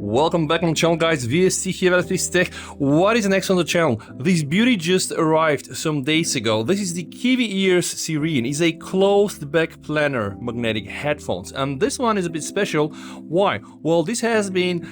Welcome back on the channel, guys. VST here at Tech. What is next on the channel? This beauty just arrived some days ago. This is the Kiwi Ears Serene. It's a closed back planar magnetic headphones, and this one is a bit special. Why? Well, this has been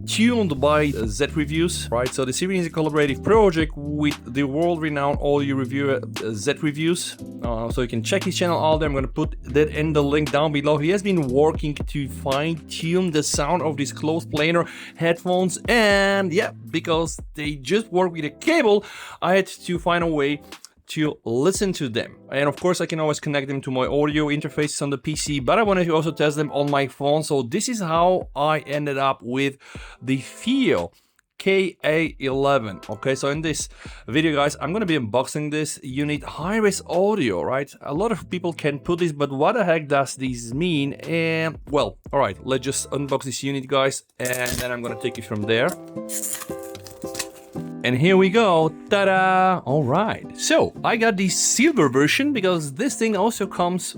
tuned by Z Reviews, right? So the Serene is a collaborative project with the world-renowned audio reviewer Z Reviews. So you can check his channel out there. I'm gonna put that in the link down below. He has been working to fine-tune the sound of these closed planar headphones, and yeah, because they just work with a cable, I had to find a way to listen to them. And of course I can always connect them to my audio interfaces on the PC, but I wanted to also test them on my phone. So this is how I ended up with the FiiO KA11. Okay, so in this video, guys, I'm gonna be unboxing this. You need high-res audio, right? A lot of people can put this, but what the heck does this mean? And well, all right, let's just unbox this unit, guys, and then I'm gonna take it from there. And here we go, ta-da! All right, so I got the silver version because this thing also comes,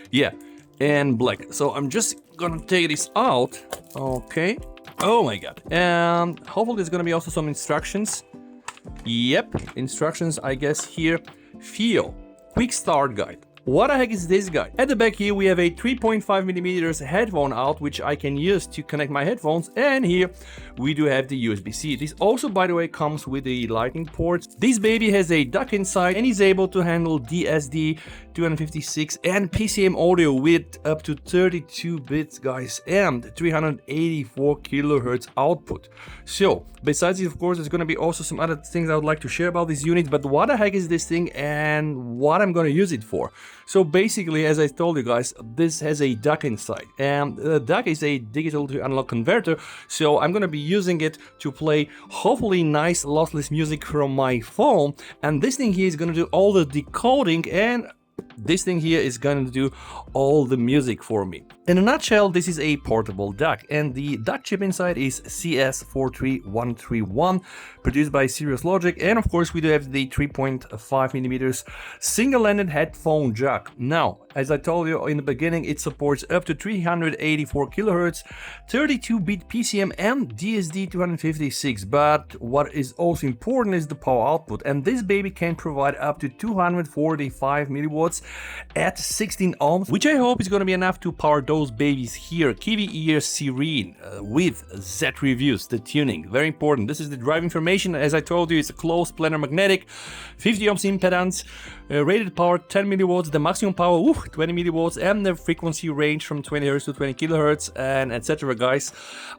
yeah, in black. So I'm just gonna take this out, okay. Oh my god, and hopefully there's gonna be also some instructions. Yep, instructions, I guess here. FiiO, quick start guide. What the heck is this guy? At the back here we have a 3.5mm headphone out, which I can use to connect my headphones, and here we do have the USB-C. This also, by the way, comes with a lightning port. This baby has a DAC inside and is able to handle DSD 256 and PCM audio with up to 32 bits, guys, and 384 kilohertz output. So besides this, of course, there's going to be also some other things I would like to share about this unit, but what the heck is this thing and what I'm going to use it for? So basically, as I told you guys, this has a DAC inside, and the DAC is a digital to analog converter, so I'm going to be using it to play hopefully nice lossless music from my phone, and this thing here is going to do all the decoding, and this thing here is going to do all the music for me. In a nutshell, this is a portable DAC, and the DAC chip inside is CS43131, produced by Serious Logic, and of course we do have the 3.5mm single-ended headphone jack. Now, as I told you in the beginning, it supports up to 384 kilohertz, 32-bit PCM and DSD 256, but what is also important is the power output, and this baby can provide up to 245 milliwatts at 16 ohms, which I hope is going to be enough to power those babies here. Kiwi Ears Serene with Z Reviews, the tuning, very important. This is the drive information. As I told you, it's a closed planar magnetic, 50 ohms impedance, rated power 10 milliwatts, the maximum power 20 milliwatts, and the frequency range from 20 Hz to 20 kilohertz, and etc. Guys,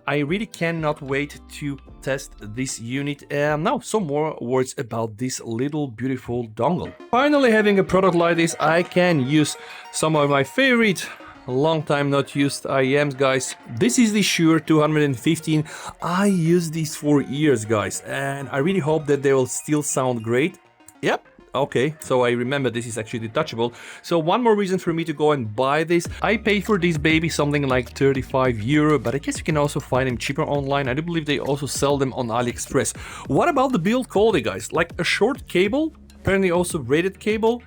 I really cannot wait to test this unit. And now some more words about this little beautiful dongle. Finally, having a product like this, I can use some of my favorite long time not used IEMs, guys. This is the Shure 215. I use these for years, guys, and I really hope that they will still sound great. Yep. Okay, so I remember this is actually detachable. So one more reason for me to go and buy this. I paid for this baby something like 35 euro, but I guess you can also find them cheaper online. I do believe they also sell them on AliExpress. What about the build quality, guys? Like a short cable, apparently also braided cable.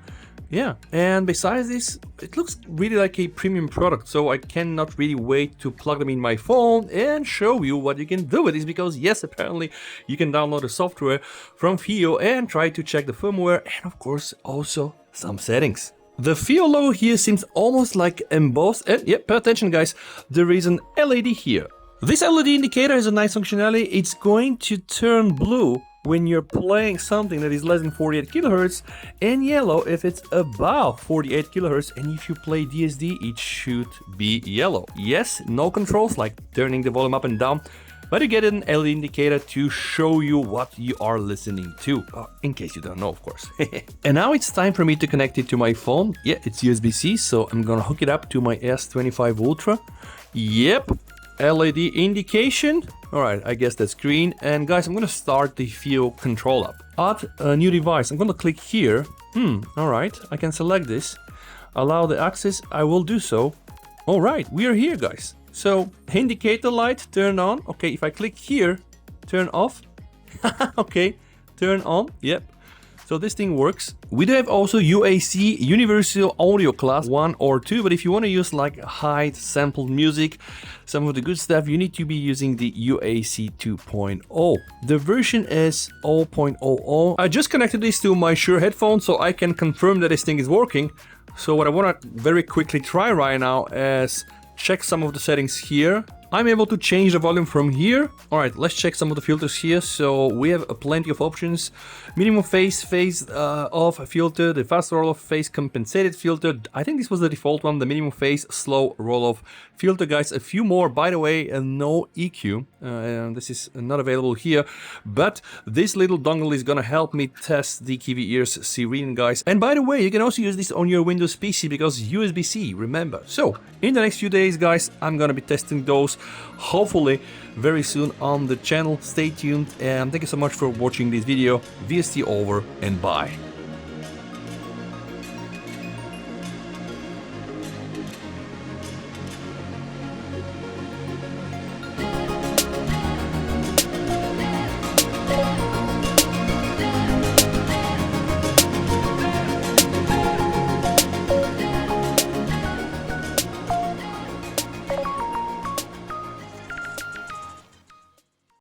Yeah, and besides this, it looks really like a premium product, so I cannot really wait to plug them in my phone and show you what you can do with this, because yes, apparently you can download the software from FiiO and try to check the firmware and of course also some settings. The FiiO logo here seems almost like embossed, and yeah, pay attention guys, there is an LED here. This LED indicator has a nice functionality. It's going to turn blue when you're playing something that is less than 48 kilohertz, and yellow if it's above 48 kilohertz, and if you play DSD it should be yellow. Yes, no controls like turning the volume up and down, but you get an LED indicator to show you what you are listening to, in case you don't know, of course. And now it's time for me to connect it to my phone. Yeah, it's USB-C, so I'm gonna hook it up to my S25 Ultra. Yep, LED indication. All right, I guess that's green. And guys, I'm gonna start the FiiO control app. Add a new device. I'm gonna click here. All right, I can select this. Allow the access, I will do so. All right, we are here, guys. So indicator light, turn on. Okay, if I click here, turn off. Okay, turn on, yep. So this thing works. We do have also UAC, Universal Audio Class 1 or 2, but if you want to use like high sampled music, some of the good stuff, you need to be using the UAC 2.0. The version is 0.00. I just connected this to my Shure headphones so I can confirm that this thing is working. So what I want to very quickly try right now is check some of the settings here. I'm able to change the volume from here. All right, let's check some of the filters here. So we have plenty of options. Minimum phase off filter, the fast roll-off phase compensated filter. I think this was the default one, the minimum phase slow roll-off filter, guys. A few more, by the way, no EQ. This is not available here, but this little dongle is gonna help me test the Kiwi Ears Serene, guys. And by the way, you can also use this on your Windows PC because USB-C, remember. So in the next few days, guys, I'm gonna be testing those, hopefully very soon on the channel. Stay tuned, and thank you so much for watching this video. VST over and bye.